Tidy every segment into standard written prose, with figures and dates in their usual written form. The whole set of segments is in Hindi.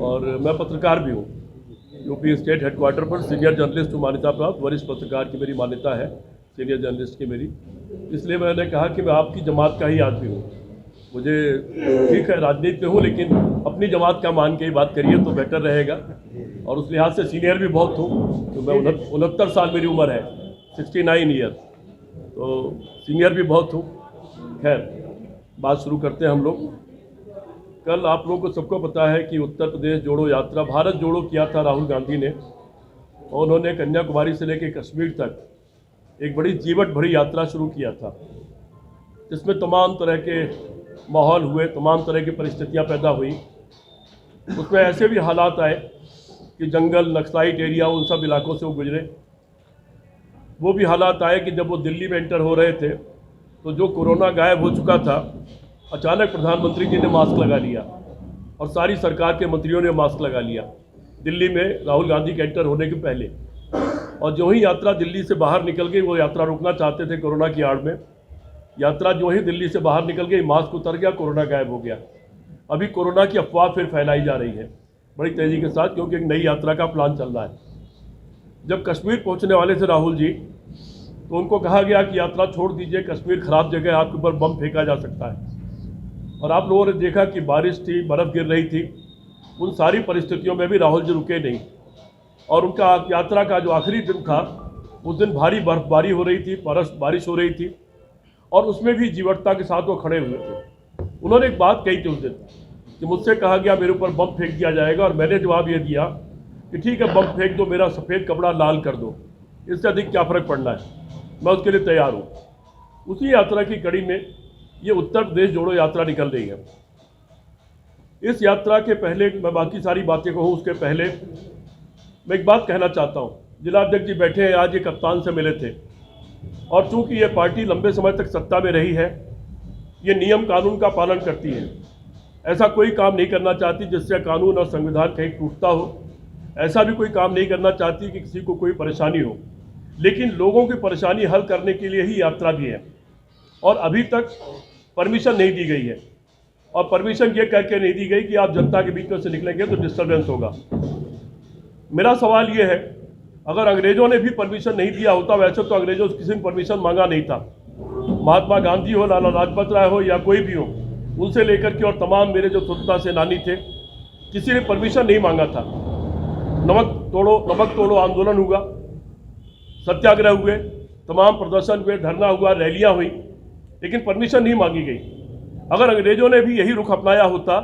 और मैं पत्रकार भी हूँ। यूपी स्टेट हेडक्वार्टर पर सीनियर जर्नलिस्ट हूँ, मान्यता प्राप्त वरिष्ठ पत्रकार की मेरी मान्यता है, सीनियर जर्नलिस्ट की मेरी। इसलिए मैंने कहा कि मैं आपकी जमात का ही आदमी हूँ। मुझे ठीक है राजनीति में हूँ, लेकिन अपनी जमात का मान के ही बात करिए तो बेटर रहेगा। और उस लिहाज से सीनियर भी बहुत हूँ, तो मैं 69 साल मेरी उम्र है, 69 ईयर, तो सीनियर भी बहुत हूँ। खैर, बात शुरू करते हैं हम लोग। कल आप लोगों को सबको पता है कि उत्तर प्रदेश जोड़ो यात्रा, भारत जोड़ो किया था राहुल गांधी ने, और उन्होंने कन्याकुमारी से लेकर कश्मीर तक एक बड़ी जीवट भरी यात्रा शुरू किया था, जिसमें तमाम तरह के माहौल हुए, तमाम तरह की परिस्थितियां पैदा हुई। उसमें ऐसे भी हालात आए कि जंगल, नक्सलाइट एरिया, उन सब इलाकों से वो गुजरे। वो भी हालात आए कि जब वो दिल्ली में एंटर हो रहे थे तो जो कोरोना गायब हो चुका था, अचानक प्रधानमंत्री जी ने मास्क लगा लिया और सारी सरकार के मंत्रियों ने मास्क लगा लिया दिल्ली में राहुल गांधी के एंटर होने के पहले। और जो ही यात्रा दिल्ली से बाहर निकल गई, वो यात्रा रुकना चाहते थे कोरोना की आड़ में, यात्रा जो ही दिल्ली से बाहर निकल गई, मास्क उतर गया, कोरोना गायब हो गया। अभी कोरोना की अफवाह फिर फैलाई जा रही है बड़ी तेज़ी के साथ, क्योंकि एक नई यात्रा का प्लान चल रहा है। जब कश्मीर पहुंचने वाले थे राहुल जी, तो उनको कहा गया कि यात्रा छोड़ दीजिए, कश्मीर खराब जगह है, आपके ऊपर बम फेंका जा सकता है। और आप लोगों ने देखा कि बारिश थी, बर्फ़ गिर रही थी, उन सारी परिस्थितियों में भी राहुल जी रुके नहीं। और उनका यात्रा का जो आखिरी दिन था, उस दिन भारी बर्फबारी हो रही थी, बारिश हो रही थी, और उसमें भी जीवटता के साथ वो खड़े हुए थे। उन्होंने एक बात कही थी उस दिन कि मुझसे कहा गया मेरे ऊपर बम फेंक दिया जाएगा, और मैंने जवाब ये दिया कि ठीक है, बम फेंक दो, मेरा सफ़ेद कपड़ा लाल कर दो, इससे अधिक क्या फ़र्क पड़ना है, मैं उसके लिए तैयार हूँ। उसी यात्रा की कड़ी में ये उत्तर प्रदेश जोड़ो यात्रा निकल रही है। इस यात्रा के पहले मैं बाकी सारी बातें कहूँ, उसके पहले मैं एक बात कहना चाहता हूँ। जिलाध्यक्ष जी बैठे हैं, आज ये कप्तान से मिले थे, और चूंकि ये पार्टी लंबे समय तक सत्ता में रही है, ये नियम कानून का पालन करती है, ऐसा कोई काम नहीं करना चाहती जिससे कानून और संविधान कहीं टूटता हो, ऐसा भी कोई काम नहीं करना चाहती कि किसी को कोई परेशानी हो। लेकिन लोगों की परेशानी हल करने के लिए ही यात्रा भी है, और अभी तक परमिशन नहीं दी गई है। और परमिशन ये करके नहीं दी गई कि आप जनता के बीच में से निकलेंगे तो डिस्टर्बेंस होगा। मेरा सवाल ये है, अगर अंग्रेजों ने भी परमिशन नहीं दिया होता, वैसे तो अंग्रेजों से किसी ने परमिशन मांगा नहीं था, महात्मा गांधी हो, लाला लाजपत राय हो, या कोई भी हो, उनसे लेकर के और तमाम मेरे जो स्वतंत्रता सेनानी थे, किसी ने परमिशन नहीं मांगा था। नमक तोड़ो आंदोलन हुआ, सत्याग्रह हुए, तमाम प्रदर्शन हुए, धरना हुआ, रैलियां हुई, लेकिन परमिशन नहीं मांगी गई। अगर अंग्रेजों ने भी यही रुख अपनाया होता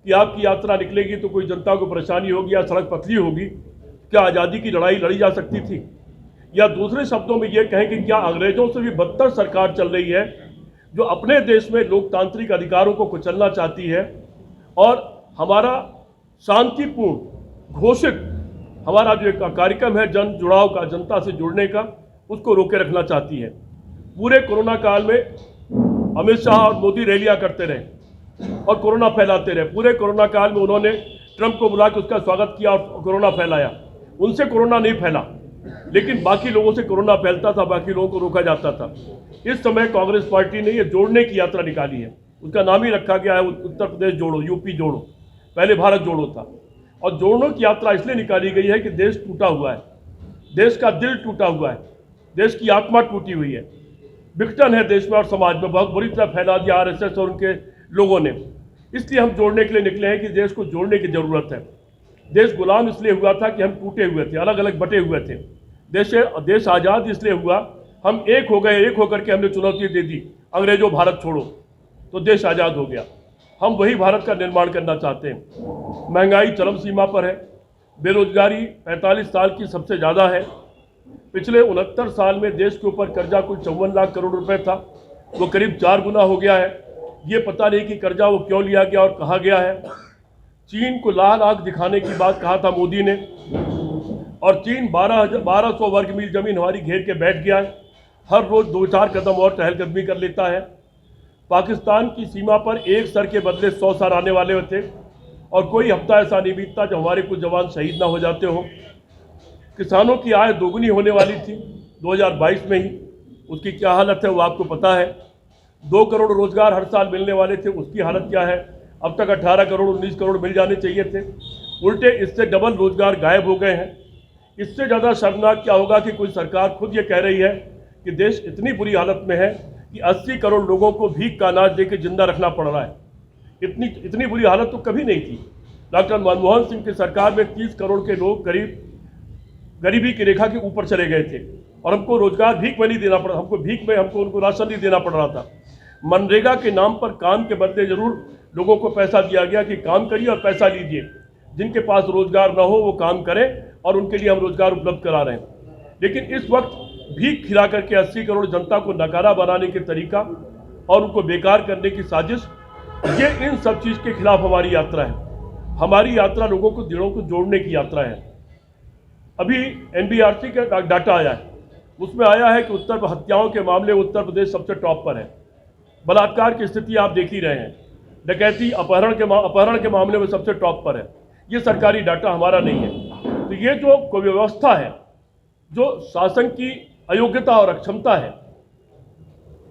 कि आपकी यात्रा निकलेगी तो कोई जनता को परेशानी होगी या सड़क पतली होगी, क्या आज़ादी की लड़ाई लड़ी जा सकती थी? या दूसरे शब्दों में ये कहें कि क्या अंग्रेजों से भी बदतर सरकार चल रही है, जो अपने देश में लोकतांत्रिक अधिकारों को कुचलना चाहती है, और हमारा शांतिपूर्ण घोषित हमारा जो एक कार्यक्रम है जन जुड़ाव का, जनता से जुड़ने का, उसको रोके रखना चाहती है। पूरे कोरोना काल में अमित शाह और मोदी रैलियां करते रहे और कोरोना फैलाते रहे। पूरे कोरोना काल में उन्होंने ट्रंप को बुला के उसका स्वागत किया और कोरोना फैलाया। उनसे कोरोना नहीं फैला, लेकिन बाकी लोगों से कोरोना फैलता था, बाकी लोगों को रोका जाता था। इस समय कांग्रेस पार्टी ने ये जोड़ने की यात्रा निकाली है, उसका नाम ही रखा गया है उत्तर प्रदेश जोड़ो, यूपी जोड़ो, पहले भारत जोड़ो था। और जोड़ने की यात्रा इसलिए निकाली गई है कि देश टूटा हुआ है, देश का दिल टूटा हुआ है, देश की आत्मा टूटी हुई है, विघटन है देश में और समाज में, बहुत बुरी तरह फैला दिया आरएसएस और उनके लोगों ने। इसलिए हम जोड़ने के लिए निकले हैं कि देश को जोड़ने की जरूरत है। देश गुलाम इसलिए हुआ था कि हम टूटे हुए थे, अलग अलग बटे हुए थे। देश आज़ाद इसलिए हुआ, हम एक हो गए, एक होकर के हमने चुनौती दे दी, अंग्रेजों भारत छोड़ो, तो देश आज़ाद हो गया। हम वही भारत का निर्माण करना चाहते हैं। महंगाई चरम सीमा पर है, बेरोजगारी 45 साल की सबसे ज़्यादा है। पिछले 69 साल में देश के ऊपर कर्जा कुल 54 लाख करोड़ रुपए था, वो करीब 4 गुना हो गया है। ये पता नहीं कि कर्जा वो क्यों लिया गया और कहाँ गया है। चीन को लाल आंख दिखाने की बात कहा था मोदी ने, और चीन 1200 वर्ग मील जमीन हमारी घेर के बैठ गया है। हर रोज 2-4 कदम और टहलकदमी कर लेता है। पाकिस्तान की सीमा पर एक सर के बदले 100 सर आने वाले थे, और कोई हफ्ता ऐसा नहीं बीतता जब हमारे कुछ जवान शहीद ना हो जाते हो। किसानों की आय दोगुनी होने वाली थी 2022 में ही, उसकी क्या हालत है वो आपको पता है। 2 करोड़ रोजगार हर साल मिलने वाले थे, उसकी हालत क्या है। अब तक 18 करोड़ 19 करोड़ मिल जाने चाहिए थे, उल्टे इससे डबल रोजगार गायब हो गए हैं। इससे ज़्यादा शर्मनाक क्या होगा कि कोई सरकार खुद ये कह रही है कि देश इतनी बुरी हालत में है कि 80 करोड़ लोगों को भीख का अनाज देकर जिंदा रखना पड़ रहा है। इतनी बुरी हालत तो कभी नहीं थी। डॉक्टर मनमोहन सिंह की सरकार में 30 करोड़ के लोग गरीबी की रेखा के ऊपर चले गए थे और हमको रोजगार भीख में नहीं देना पड़ा, हमको उनको राशन नहीं देना पड़ रहा था। मनरेगा के नाम पर काम के बदले जरूर लोगों को पैसा दिया गया कि काम करिए और पैसा लीजिए। जिनके पास रोजगार न हो वो काम करें और उनके लिए हम रोजगार उपलब्ध करा रहे हैं। लेकिन इस वक्त भीख खिला करके 80 करोड़ जनता को नकारा बनाने के तरीका और उनको बेकार करने की साजिश, ये इन सब चीज़ के खिलाफ हमारी यात्रा है। हमारी यात्रा लोगों को दिलों को जोड़ने की यात्रा है। अभी NBRC का डाटा आया है, उसमें आया है कि उत्तर हत्याओं के मामले उत्तर प्रदेश सबसे टॉप पर है। बलात्कार की स्थिति आप देख ही रहे हैं। डकैती अपहरण के मामले में सबसे टॉप पर है। ये सरकारी डाटा हमारा नहीं है। तो ये जो व्यवस्था है, जो शासन की अयोग्यता और अक्षमता है,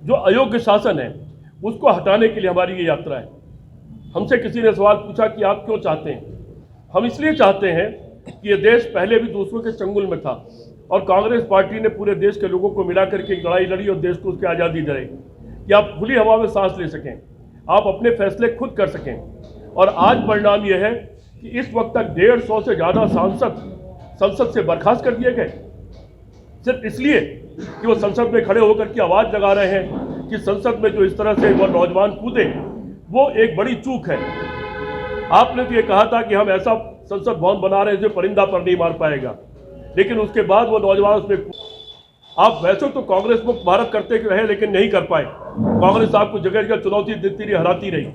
जो अयोग्य शासन है, उसको हटाने के लिए हमारी ये यात्रा है। हमसे किसी ने सवाल पूछा कि आप क्यों चाहते हैं? हम इसलिए चाहते हैं कि ये देश पहले भी दूसरों के चंगुल में था और कांग्रेस पार्टी ने पूरे देश के लोगों को मिला करके एक लड़ाई लड़ी और देश को उसकी आज़ादी दिलाई कि आप खुली हवा में सांस ले सकें, आप अपने फैसले खुद कर सकें। और आज परिणाम यह है कि इस वक्त तक 150 से ज़्यादा सांसद संसद से बर्खास्त कर दिए गए, सिर्फ इसलिए कि वो संसद में खड़े होकर की आवाज़ लगा रहे हैं कि संसद में जो इस तरह से वो नौजवान कूदे, वो एक बड़ी चूक है। आपने तो ये कहा था कि हम ऐसा संसद भवन बना रहे हैं जो परिंदा पर नहीं मार पाएगा, लेकिन उसके बाद वो नौजवान उसमें, आप वैसे तो कांग्रेस मुक्त भारत करते रहे लेकिन नहीं कर पाए। कांग्रेस आपको जगह जगह चुनौती देती रही, हराती रही,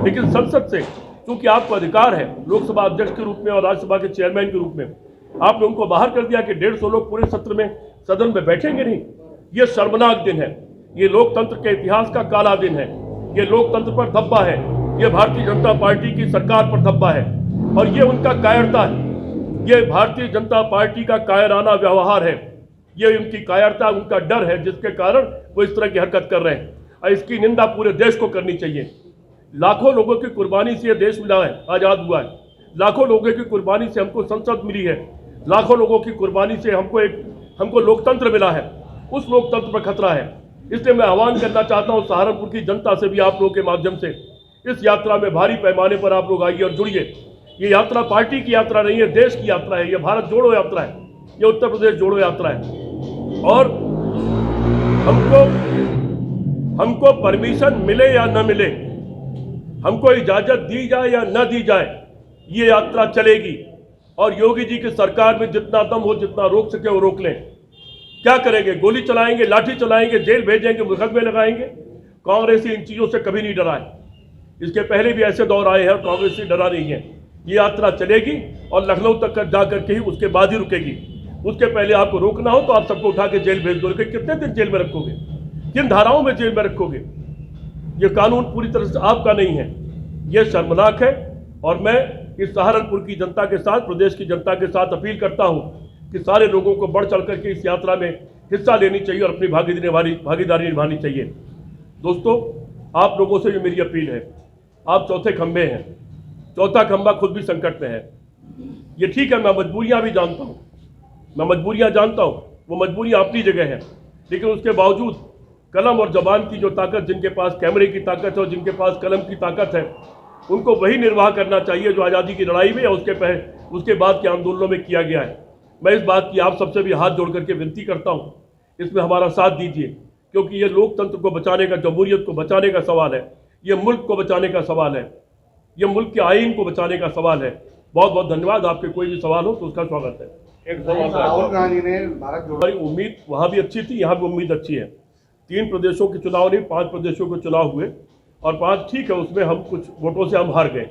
लेकिन संसद से क्योंकि आपको अधिकार है लोकसभा अध्यक्ष के रूप में और राज्यसभा के चेयरमैन के रूप में, आपने उनको बाहर कर दिया कि 150 लोग पूरे सत्र में सदन में बैठेंगे नहीं। ये शर्मनाक दिन है, ये लोकतंत्र के इतिहास का काला दिन है, ये लोकतंत्र पर धब्बा है, ये भारतीय जनता पार्टी की सरकार पर धब्बा है और ये उनका कायरता है, ये भारतीय जनता पार्टी का कायराना व्यवहार है, ये उनकी कायरता, उनका डर है जिसके कारण वो इस तरह की हरकत कर रहे हैं और इसकी निंदा पूरे देश को करनी चाहिए। लाखों लोगों की कुर्बानी से ये देश मिला है, आज़ाद हुआ है। लाखों लोगों की कुर्बानी से हमको संसद मिली है, लाखों लोगों की कुर्बानी से हमको लोकतंत्र मिला है। उस लोकतंत्र पर खतरा है। इसलिए मैं आह्वान करना चाहता हूँ सहारनपुर की जनता से भी, आप लोगों के माध्यम से इस यात्रा में भारी पैमाने पर आप लोग आइए और जुड़िए। ये यात्रा पार्टी की यात्रा नहीं है, देश की यात्रा है। ये भारत जोड़ो यात्रा है, ये उत्तर प्रदेश जोड़ो यात्रा है। और हमको परमिशन मिले या न मिले, हमको इजाजत दी जाए या न दी जाए, ये यात्रा चलेगी। और योगी जी की सरकार में जितना दम हो, जितना रोक सके वो रोक लें। क्या करेंगे? गोली चलाएंगे, लाठी चलाएंगे, जेल भेजेंगे, मुकदमे लगाएंगे? कांग्रेस इन चीज़ों से कभी नहीं डरा है। इसके पहले भी ऐसे दौर आए हैं और कांग्रेस से डरा नहीं है। ये यात्रा चलेगी और लखनऊ तक जा करके ही उसके बाद ही रुकेगी। उसके पहले आपको रोकना हो तो आप सबको उठा के जेल भेज दोगे। कितने दिन जेल में रखोगे? किन धाराओं में जेल में रखोगे? ये कानून पूरी तरह से आपका नहीं है। ये शर्मनाक है। और मैं इस सहारनपुर की जनता के साथ, प्रदेश की जनता के साथ अपील करता हूँ कि सारे लोगों को बढ़ चढ़ करके इस यात्रा में हिस्सा लेनी चाहिए और अपनी भागीदारी निभानी चाहिए। दोस्तों, आप लोगों से ये मेरी अपील है, आप चौथे खंभे हैं, चौथा खंभा खुद भी संकट में है। ये ठीक है, मैं मजबूरियाँ भी जानता हूँ, वो मजबूरियाँ अपनी जगह है, लेकिन उसके बावजूद कलम और जबान की जो ताकत, जिनके पास कैमरे की ताकत है और जिनके पास कलम की ताकत है, उनको वही निर्वाह करना चाहिए जो आज़ादी की लड़ाई में या उसके बाद के आंदोलनों में किया गया है। मैं इस बात की आप सबसे भी हाथ जोड़ करके विनती करता हूँ, इसमें हमारा साथ दीजिए, क्योंकि ये लोकतंत्र को बचाने का, जमहूरियत को बचाने का सवाल है, ये मुल्क को बचाने का सवाल है, ये मुल्क के आईन को बचाने का सवाल है। बहुत बहुत धन्यवाद। आपके कोई भी सवाल हो तो उसका स्वागत है। एक राहुल गांधी ने हमारी उम्मीद वहाँ भी अच्छी थी, यहाँ भी उम्मीद अच्छी है। 3 प्रदेशों के चुनाव नहीं, 5 प्रदेशों के चुनाव हुए और 5 ठीक है, उसमें हम कुछ वोटों से हम हार गए।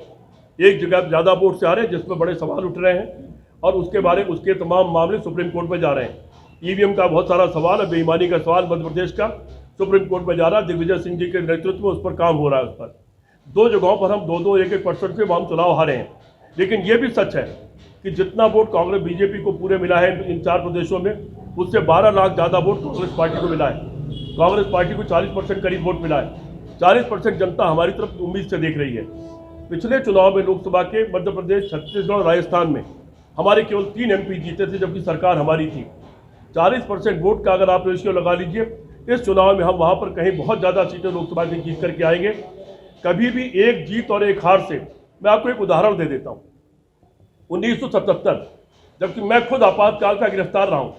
एक जगह ज़्यादा वोट से हारे जिसमें बड़े सवाल उठ रहे हैं और उसके तमाम मामले सुप्रीम कोर्ट में जा रहे हैं। ईवीएम का बहुत सारा सवाल है, बेईमानी का सवाल मध्य प्रदेश का सुप्रीम कोर्ट में जा रहा है। दिग्विजय सिंह जी के नेतृत्व में उस पर काम हो रहा है। उस पर 2 जगहों पर हम 2-2, 1-1% से हम चुनाव हारे हैं। लेकिन ये भी सच है कि जितना वोट कांग्रेस बीजेपी को पूरे मिला है इन 4 प्रदेशों में, उससे 12 लाख ज़्यादा वोट कांग्रेस पार्टी को मिला है। कांग्रेस पार्टी को 40% करीब वोट मिला है। 40% जनता हमारी तरफ उम्मीद से देख रही है। पिछले चुनाव में लोकसभा के मध्य प्रदेश, छत्तीसगढ़ और राजस्थान में हमारे केवल 3 MP जीते थे, जबकि सरकार हमारी थी। 40% वोट का अगर आप रेशियो लगा लीजिए, इस चुनाव में हम वहाँ पर कहीं बहुत ज़्यादा सीटें लोकसभा की जीत करके आएंगे। कभी भी एक जीत और एक हार से, मैं आपको एक उदाहरण दे देता हूँ। 1977, जबकि मैं खुद आपातकाल का गिरफ्तार रहा हूँ,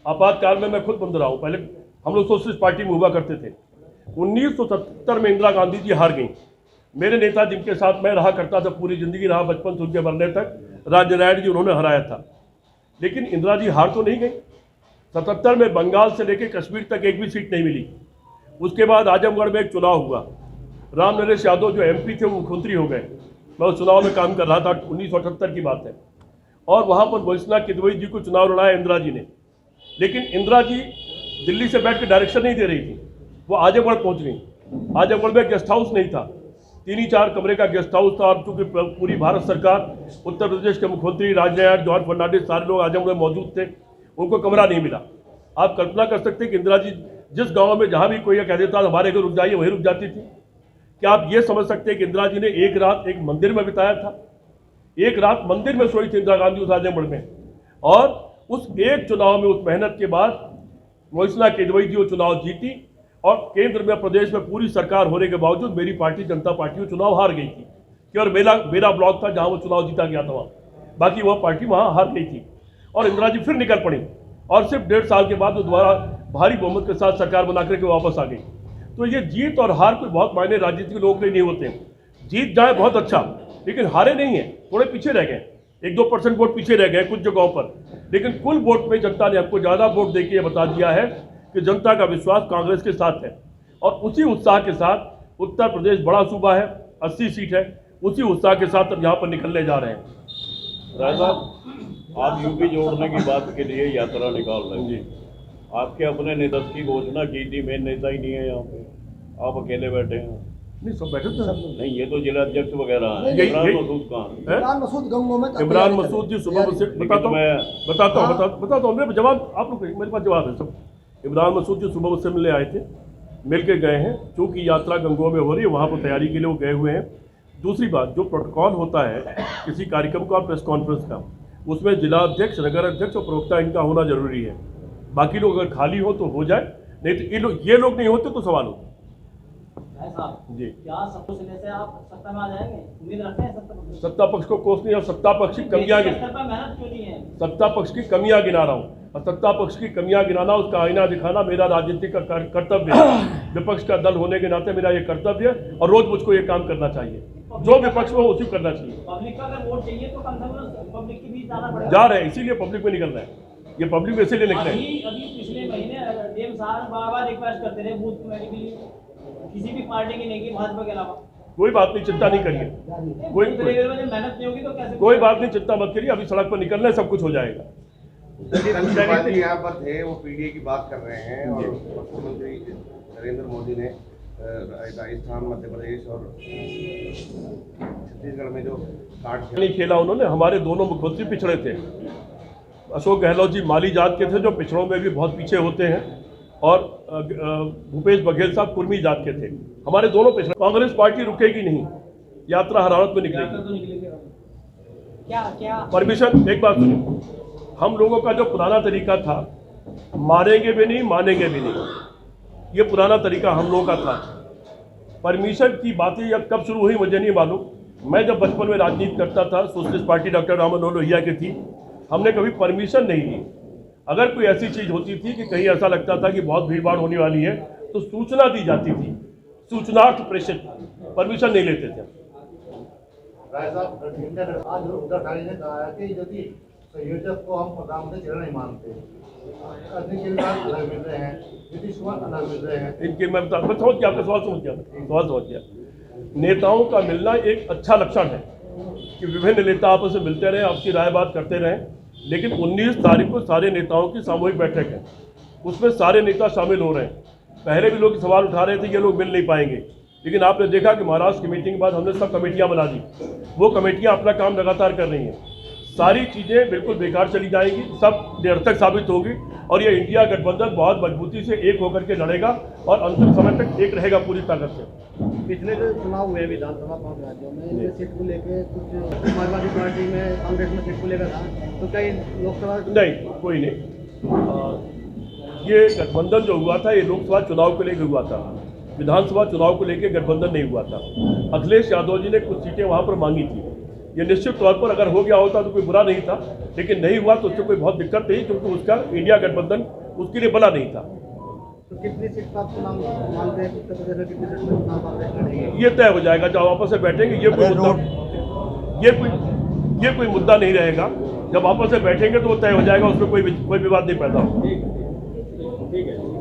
आपातकाल में मैं खुद बंद रहा हूँ, पहले हम लोग सोशलिस्ट पार्टी में हुआ करते थे। 1977 में इंदिरा गांधी जी हार गई। मेरे नेता जिनके साथ मैं रहा करता था, पूरी जिंदगी रहा, बचपन से उनके मरने तक, राजनारायण जी, उन्होंने हराया था। लेकिन इंदिरा जी हार तो नहीं गई। 77 में बंगाल से लेकर कश्मीर तक एक भी सीट नहीं मिली। उसके बाद आजमगढ़ में एक चुनाव हुआ, राम नरेश यादव जो MP थे वो मुख्यमंत्री हो गए। मैं उस चुनाव में काम कर रहा था, 1978 की बात है, और वहाँ पर वैष्णव किदवई जी को चुनाव लड़ाया इंदिरा जी ने। लेकिन इंदिरा जी दिल्ली से बैठ के डायरेक्शन नहीं दे रही थी, वो आजमगढ़ पहुँच गई। आजमगढ़ में गेस्ट हाउस नहीं था, 3 ही 4 कमरे का गेस्ट हाउस था, और चूँकि पूरी भारत सरकार, उत्तर प्रदेश के मुख्यमंत्री राजनारायण, जॉर्ज फर्नांडिस, सारे लोग आजमगढ़ में मौजूद थे, उनको कमरा नहीं मिला। आप कल्पना कर सकते हैं कि इंदिरा जी जिस गांव में जहां भी कोई कह देता था हमारे घर रुक जाइए, वहीं रुक जाती थी। क्या आप ये समझ सकते हैं कि इंदिरा जी ने एक रात एक मंदिर में बिताया था? एक रात मंदिर में सोई थी इंदिरा गांधी उस आजमगढ़ में। और उस एक चुनाव में, उस मेहनत के बाद वैष्णव किदवई जी वो चुनाव जीती, और केंद्र में, प्रदेश में पूरी सरकार होने के बावजूद मेरी पार्टी जनता पार्टी वो चुनाव हार गई थी। केवल मेरा ब्लॉक था जहां वो चुनाव जीता गया था, वहाँ बाकी वह पार्टी वहाँ हार गई थी। और इंदिरा जी फिर निकल पड़ी, और सिर्फ 1.5 साल के बाद वो दोबारा भारी बहुमत के साथ सरकार बना करके वापस आ गई। तो ये जीत और हार कोई बहुत मायने राजनीतिक लोगों के लिए नहीं होते हैं। जीत जाए बहुत अच्छा, लेकिन हारे नहीं है, थोड़े पीछे रह गए, 1-2% वोट पीछे रह गए कुछ जगहों पर। लेकिन कुल वोट में जनता ने हमको ज़्यादा वोट देके ये बता दिया है कि जनता का विश्वास कांग्रेस के साथ है। और उसी उत्साह के साथ उत्तर प्रदेश बड़ा सूबा है, 80 सीट है, उसी उत्साह के साथ अब यहाँ पर निकलने जा रहे हैं। राय साहब, आप यूपी जोड़ने की बात के लिए यात्रा निकाल रहे हैं जी। आपके अपने नेता की घोषणा की थी, मेन नेता ही नहीं है यहाँ पे, आप अकेले बैठे हैं। नहीं, सब बैठे थे। नहीं, ये तो जिला अध्यक्ष वगैरह हैं। इमरान मसूद कहाँ? इमरान मसूद गंगों में, इमरान मसूद जी सुबह से बताता हूँ, मेरे जवाब आप लोग, मेरे पास जवाब है सब। इमरान मसूद जी सुबह से मिलने आए थे, मिल के गए हैं। चूँकि यात्रा गंगों में हो रही है, वहाँ पर तैयारी के लिए वो गए हुए हैं। दूसरी बात, जो प्रोटोकॉल होता है किसी कार्यक्रम का, प्रेस कॉन्फ्रेंस का, उसमें जिला अध्यक्ष, नगर अध्यक्ष और प्रवक्ता इनका होना जरूरी है। बाकी लोग अगर खाली हो तो हो जाए, नहीं तो ये लोग नहीं होते तो सवाल होता जी। क्या सबसे से आप सत्ता में आ जाएंगे? उम्मीद रखते हैं सत्ता पक्ष को कोसनी, और सत्ता पक्ष की कमियां मेहनत क्यों नहीं है? सत्ता पक्ष की कमियां गिना रहा हूँ, और सत्ता पक्ष की कमियां गिनाना, उसका आईना दिखाना मेरा राजनीतिक का कर्तव्य है। विपक्ष का दल होने के नाते मेरा ये कर्तव्य है, और रोज मुझको ये काम करना चाहिए। जो विपक्ष में हो उसी करना चाहिए। पब्लिक का अगर वोट चाहिए तो कम से कम पब्लिक के बीच जाना पड़ेगा। जा रहे हैं, इसीलिए पब्लिक में निकल रहे हैं। ये पब्लिक में इसीलिए निकले। अभी पिछले महीने डीएम साहब बार-बार रिक्वेस्ट करते रहे बूथ कमेटी के लिए, किसी भी पार्टी की नहीं की, भाजपा के अलावा। कोई बात नहीं, चिंता नहीं करिए, कोई मेहनत नहीं होगी तो कैसे? कोई बात नहीं, चिंता मत करिए, अभी सड़क पर निकलना है, सब कुछ हो जाएगा। यहाँ पर थे, वो PDA की बात कर रहे हैं, और मुख्यमंत्री नरेंद्र मोदी ने राजस्थान, मध्य प्रदेश और छत्तीसगढ़ में जो कार्ड नहीं खेला उन्होंने। हमारे दोनों मुख्यमंत्री पिछड़े थे। अशोक गहलोत जी माली जात के थे, जो पिछड़ों में भी बहुत पीछे होते हैं, और भूपेश बघेल साहब कुर्मी जात के थे। हमारे दोनों पिछड़े। कांग्रेस पार्टी रुकेगी नहीं, यात्रा हरारत में निकलेगी। क्या परमिशन, एक बात सुनिए, हम लोगों का जो पुराना तरीका था, मारेंगे भी नहीं, मानेंगे भी नहीं, ये पुराना तरीका हम लोगों का था। परमिशन की बातें अब कब शुरू हुई मुझे नहीं मालूम। मैं जब बचपन में राजनीति करता था, socialist party doctor Ram Manohar Lohia की थी, हमने कभी परमिशन नहीं ली। अगर कोई ऐसी चीज़ होती थी कि कहीं ऐसा लगता था कि बहुत भीड़ भाड़ होने वाली है, तो सूचना दी जाती थी, सूचनार्थ प्रेषित, परमिशन नहीं लेते थे। राय साहब, आज उद्धव ठाकरे ने कहा है कि यदि संयोजक को हम प्रधानमंत्री चरण नहीं मानते, अलग मिल रहे हैं, नीतीश कुमार अलग मिल रहे हैं। इनके मैं समझ गया, आपका सवाल समझ गया। नेताओं का मिलना एक अच्छा लक्षण है कि विभिन्न नेता आपस में मिलते रहे, आपकी राय बात करते रहें। लेकिन 19 तारीख को सारे नेताओं की सामूहिक बैठक है, उसमें सारे नेता शामिल हो रहे हैं। पहले भी लोग सवाल उठा रहे थे कि ये लोग मिल नहीं पाएंगे, लेकिन आपने देखा कि महाराष्ट्र की मीटिंग के बाद हमने सब कमेटियां बना दी। वो कमेटियां अपना काम लगातार कर रही हैं। सारी चीज़ें बिल्कुल बेकार चली जाएंगी, सब निरर्थक साबित होगी और ये इंडिया गठबंधन बहुत मजबूती से एक होकर के लड़ेगा और अंतिम समय तक एक रहेगा पूरी ताकत से। पिछले जो चुनाव हुए विधानसभा 5 राज्यों में इनमें सीट को लेके कुछ समाजवादी पार्टी में कांग्रेस में सीट को लेकर था, तो क्या ये लोकसभा नहीं, कोई नहीं। ये गठबंधन जो हुआ था ये लोकसभा चुनाव को लेकर हुआ था, विधानसभा चुनाव को लेकर गठबंधन नहीं हुआ था। अखिलेश यादव जी ने कुछ सीटें वहाँ पर मांगी थी, ये निश्चित तौर पर अगर हो गया होता तो कोई बुरा नहीं था, लेकिन नहीं हुआ तो उससे कोई बहुत दिक्कत नहीं, क्योंकि उसका इंडिया गठबंधन उसके लिए बना नहीं था। तो कितनी सीट का आप चुनाव मानते हैं, उत्तर प्रदेश में कितनी सीट में चुनाव कांग्रेस लड़ेगी? ये तय हो जाएगा जब आपस में बैठेंगे। ये कोई मुद्दा नहीं रहेगा, जब आपस में बैठेंगे तो वो तय हो जाएगा, उसमें कोई विवाद नहीं पैदा होगा। ठीक है।